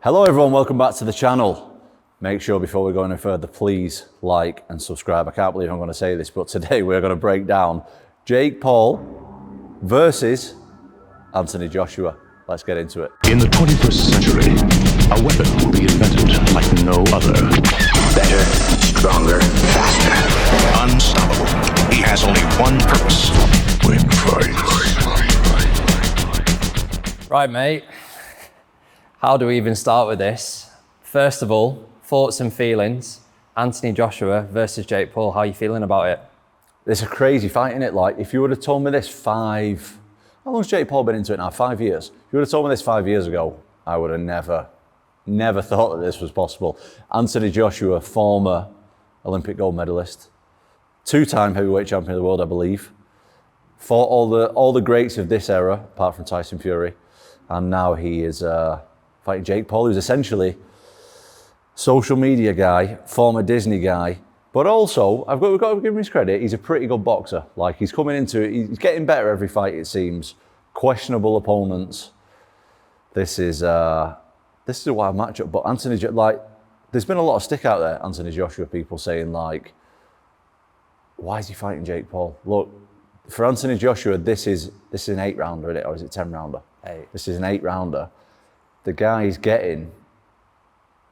Hello everyone, welcome back to the channel. Make sure before we go any further, please like and subscribe. I can't believe I'm going to say this, but today we're going to break down Jake Paul versus Anthony Joshua. Let's get into it. In the 21st century, a weapon will be invented like no other. Better, stronger, faster. Unstoppable. He has only one purpose. Win fights. Right, mate. How do we even start with this? First of all, thoughts and feelings. Anthony Joshua versus Jake Paul. How are you feeling about it? It's a crazy fight, isn't it? Like, if you would have told me this how long's Jake Paul been into it now? 5 years. If you would have told me this 5 years ago, I would have never thought that this was possible. Anthony Joshua, former Olympic gold medalist, two-time heavyweight champion of the world, I believe. Fought all the greats of this era, apart from Tyson Fury. And now he is fighting Jake Paul, who's essentially social media guy, former Disney guy, but also, we've got to give him his credit, he's a pretty good boxer. Like, he's coming into it, he's getting better every fight, it seems. Questionable opponents. This is a wild matchup, but there's been a lot of stick out there, Anthony Joshua, people saying like, why is he fighting Jake Paul? Look, for Anthony Joshua, this is an 8-rounder, isn't it? Or is it 10-rounder? 8. This is an 8-rounder. The guy's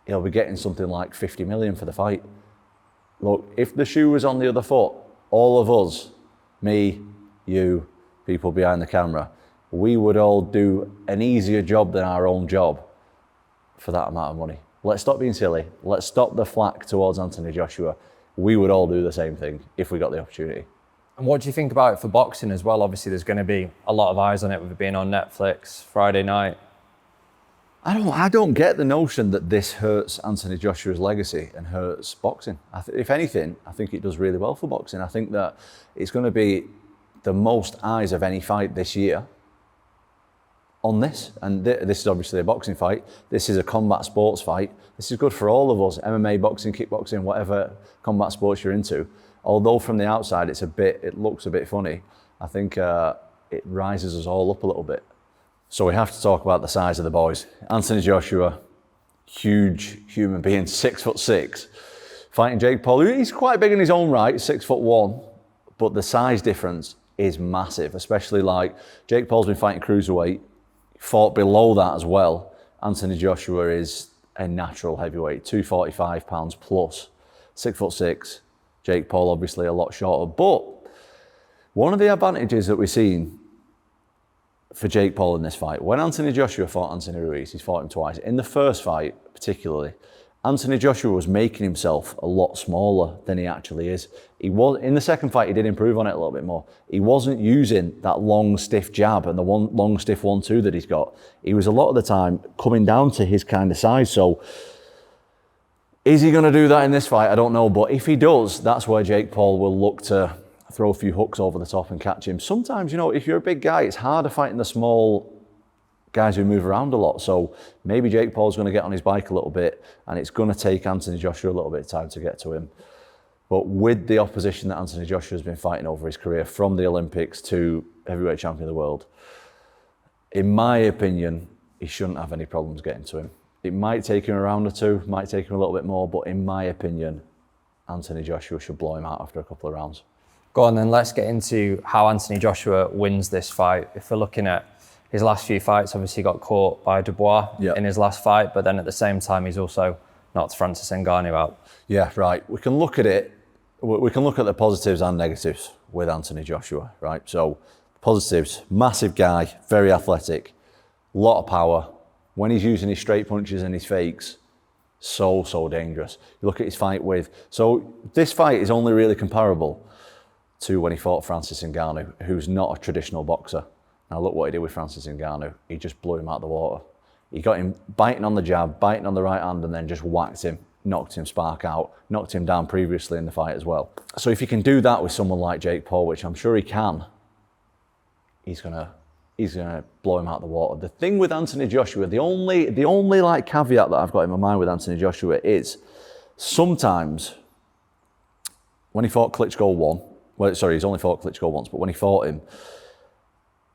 he'll be getting something like 50 million for the fight. Look, if the shoe was on the other foot, all of us, me, you, people behind the camera, we would all do an easier job than our own job for that amount of money. Let's stop being silly. Let's stop the flack towards Anthony Joshua. We would all do the same thing if we got the opportunity. And what do you think about it for boxing as well? Obviously, there's going to be a lot of eyes on it with it being on Netflix Friday night. I don't get the notion that this hurts Anthony Joshua's legacy and hurts boxing. If anything, I think it does really well for boxing. I think that it's going to be the most eyes of any fight this year on this. And this is obviously a boxing fight. This is a combat sports fight. This is good for all of us, MMA, boxing, kickboxing, whatever combat sports you're into. Although from the outside it looks a bit funny, I think it rises us all up a little bit. So we have to talk about the size of the boys. Anthony Joshua, huge human being, 6'6", fighting Jake Paul. He's quite big in his own right, 6'1", but the size difference is massive, especially like Jake Paul's been fighting cruiserweight, fought below that as well. Anthony Joshua is a natural heavyweight, 245 pounds plus, 6'6". Jake Paul obviously a lot shorter, but one of the advantages that we've seen for Jake Paul in this fight, when Anthony Joshua fought Anthony Ruiz, he's fought him twice. In the first fight, particularly, Anthony Joshua was making himself a lot smaller than he actually is. In the second fight, he did improve on it a little bit more. He wasn't using that long, stiff jab and the long, stiff 1-2 that he's got. He was a lot of the time coming down to his kind of size. So, is he going to do that in this fight? I don't know. But if he does, that's where Jake Paul will look to throw a few hooks over the top and catch him. Sometimes, if you're a big guy, it's harder fighting the small guys who move around a lot. So maybe Jake Paul's going to get on his bike a little bit and it's going to take Anthony Joshua a little bit of time to get to him. But with the opposition that Anthony Joshua has been fighting over his career, from the Olympics to heavyweight champion of the world, in my opinion, he shouldn't have any problems getting to him. It might take him a round or two, might take him a little bit more, but in my opinion, Anthony Joshua should blow him out after a couple of rounds. Go on then, let's get into how Anthony Joshua wins this fight. If we're looking at his last few fights, obviously got caught by Dubois in his last fight, but then at the same time, he's also knocked Francis Ngannou out. Yeah, right. We can look at it. We can look at the positives and negatives with Anthony Joshua, right? So, positives, massive guy, very athletic, lot of power. When he's using his straight punches and his fakes, so dangerous. You look at his fight so this fight is only really comparable to when he fought Francis Ngannou, who's not a traditional boxer. Now look what he did with Francis Ngannou. He just blew him out of the water. He got him biting on the jab, biting on the right hand, and then just whacked him, knocked him spark out, knocked him down previously in the fight as well. So if you can do that with someone like Jake Paul, which I'm sure he can, he's gonna blow him out of the water. The thing with Anthony Joshua, the only like caveat that I've got in my mind with Anthony Joshua is sometimes when he fought Klitschko he's only fought Klitschko once, but when he fought him,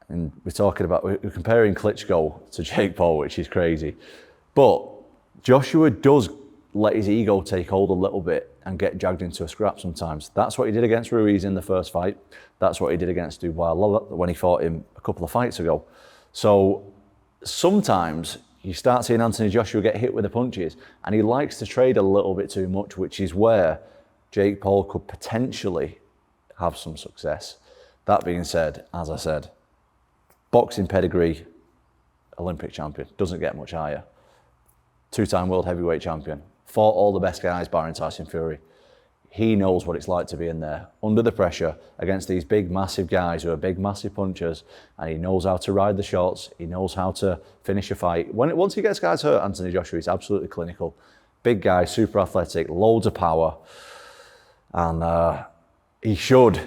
and we're comparing Klitschko to Jake Paul, which is crazy. But Joshua does let his ego take hold a little bit and get dragged into a scrap sometimes. That's what he did against Ruiz in the first fight. That's what he did against Dubois when he fought him a couple of fights ago. So sometimes you start seeing Anthony Joshua get hit with the punches, and he likes to trade a little bit too much, which is where Jake Paul could potentially have some success. That being said, as I said, boxing pedigree, Olympic champion, doesn't get much higher. Two-time world heavyweight champion, fought all the best guys barring Tyson Fury. He knows what it's like to be in there, under the pressure, against these big, massive guys who are big, massive punchers, and he knows how to ride the shots, he knows how to finish a fight. Once he gets guys hurt, Anthony Joshua is absolutely clinical. Big guy, super athletic, loads of power, and he should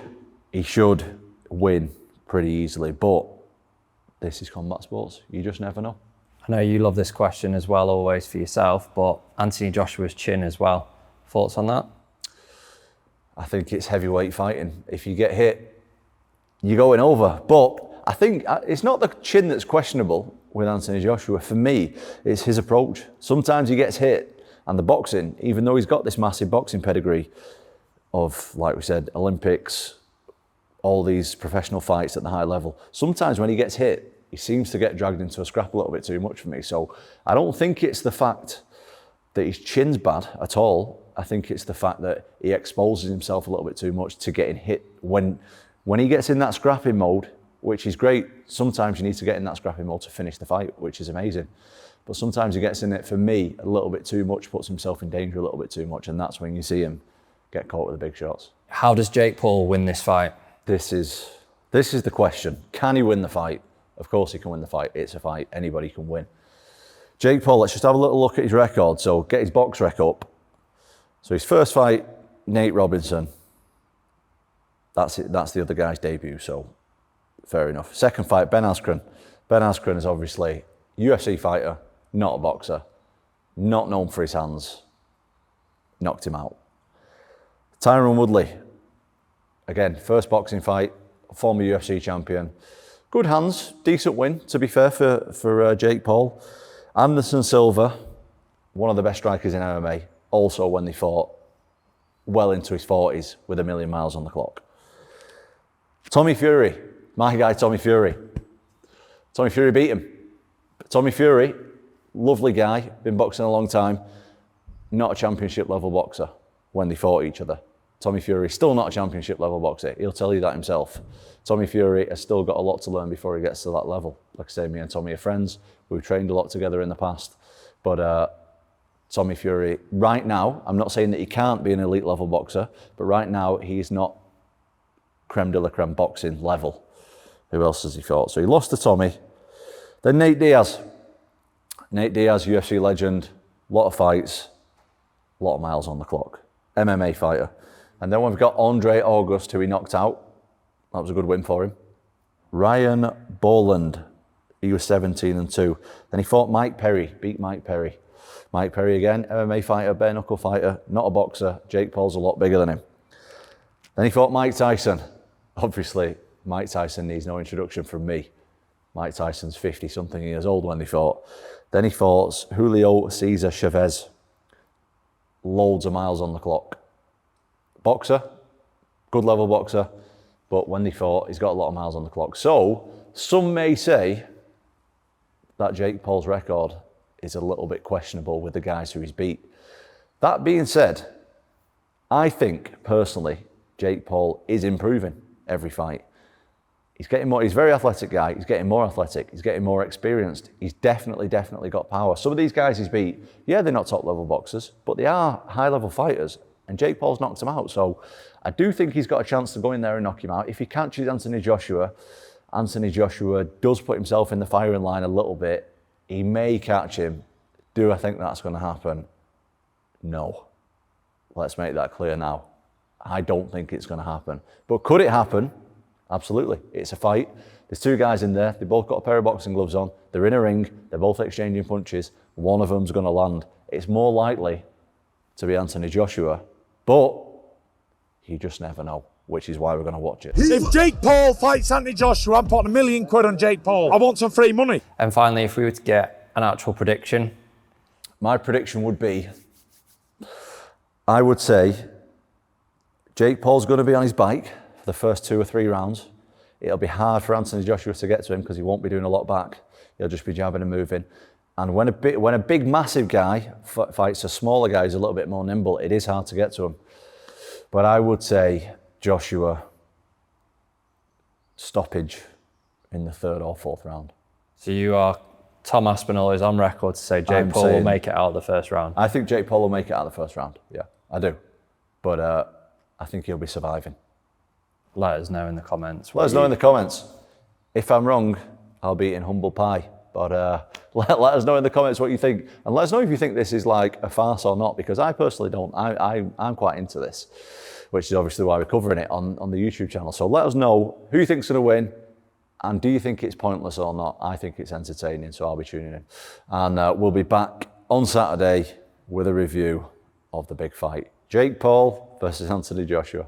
win pretty easily, but this is combat sports. You just never know. I know you love this question as well, always for yourself, but Anthony Joshua's chin as well. Thoughts on that? I think it's heavyweight fighting. If you get hit, you're going over. But I think it's not the chin that's questionable with Anthony Joshua. For me, it's his approach. Sometimes he gets hit, and the boxing, even though he's got this massive boxing pedigree of, like we said, Olympics, all these professional fights at the high level, sometimes when he gets hit, he seems to get dragged into a scrap a little bit too much for me. So I don't think it's the fact that his chin's bad at all. I think it's the fact that he exposes himself a little bit too much to getting hit. When he gets in that scrapping mode, which is great, sometimes you need to get in that scrapping mode to finish the fight, which is amazing. But sometimes he gets in it, for me, a little bit too much, puts himself in danger a little bit too much, and that's when you see him get caught with the big shots. How does Jake Paul win this fight? This is the question. Can he win the fight? Of course he can win the fight. It's a fight. Anybody can win. Jake Paul, let's just have a little look at his record. So get his box rec up. So his first fight, Nate Robinson. That's it. That's the other guy's debut, so fair enough. Second fight, Ben Askren. Ben Askren is obviously a UFC fighter, not a boxer, not known for his hands. Knocked him out. Tyron Woodley, again, first boxing fight, former UFC champion. Good hands, decent win, to be fair, for Jake Paul. Anderson Silva, one of the best strikers in MMA, also when they fought well into his 40s with 1,000,000 miles on the clock. Tommy Fury, my guy Tommy Fury. Tommy Fury beat him. Tommy Fury, lovely guy, been boxing a long time, not a championship level boxer when they fought each other. Tommy Fury, still not a championship level boxer. He'll tell you that himself. Tommy Fury has still got a lot to learn before he gets to that level. Like I say, me and Tommy are friends. We've trained a lot together in the past. But Tommy Fury, right now, I'm not saying that he can't be an elite level boxer, but right now he's not creme de la creme boxing level. Who else has he fought? So he lost to Tommy. Then Nate Diaz. Nate Diaz, UFC legend, a lot of fights, a lot of miles on the clock. MMA fighter. And then we've got Andre August, who he knocked out. That was a good win for him. Ryan Boland, he was 17-2. Then he fought Mike Perry, beat Mike Perry. Mike Perry again, MMA fighter, bare knuckle fighter, not a boxer. Jake Paul's a lot bigger than him. Then he fought Mike Tyson. Obviously, Mike Tyson needs no introduction from me. Mike Tyson's 50-something years old when they fought. Then he fought Julio Cesar Chavez. Loads of miles on the clock. Boxer, good level boxer, but when they fought, he's got a lot of miles on the clock. So, some may say that Jake Paul's record is a little bit questionable with the guys who he's beat. That being said, I think, personally, Jake Paul is improving every fight. He's getting more, he's a very athletic guy, he's getting more athletic, he's getting more experienced, he's definitely got power. Some of these guys he's beat, yeah, they're not top level boxers, but they are high level fighters, and Jake Paul's knocked him out. So I do think he's got a chance to go in there and knock him out. If he catches Anthony Joshua does put himself in the firing line a little bit. He may catch him. Do I think that's going to happen? No. Let's make that clear now. I don't think it's going to happen. But could it happen? Absolutely. It's a fight. There's two guys in there. They both got a pair of boxing gloves on. They're in a ring. They're both exchanging punches. One of them's going to land. It's more likely to be Anthony Joshua, but you just never know, which is why we're going to watch it. If Jake Paul fights Anthony Joshua, I'm putting £1 million on Jake Paul. I want some free money. And finally, if we were to get an actual prediction, My prediction would be, I would say, Jake Paul's going to be on his bike for the first 2 or 3 rounds. It'll be hard for Anthony Joshua to get to him because he won't be doing a lot back. He'll just be jabbing and moving. And when a big, massive guy fights a smaller guy who's a little bit more nimble, it is hard to get to him. But I would say Joshua stoppage in the 3rd or 4th round. So you are, Tom Aspinall is on record to say Jake Paul will make it out of the 1st round. I think Jake Paul will make it out of the 1st round. Yeah, I do. But I think he'll be surviving. Let us know in the comments. Let us know in the comments. If I'm wrong, I'll be eating humble pie. But let us know in the comments what you think. And let us know if you think this is like a farce or not, because I personally don't. I'm quite into this, which is obviously why we're covering it on the YouTube channel. So let us know who you think's going to win, and do you think it's pointless or not? I think it's entertaining, so I'll be tuning in. And we'll be back on Saturday with a review of the big fight. Jake Paul versus Anthony Joshua.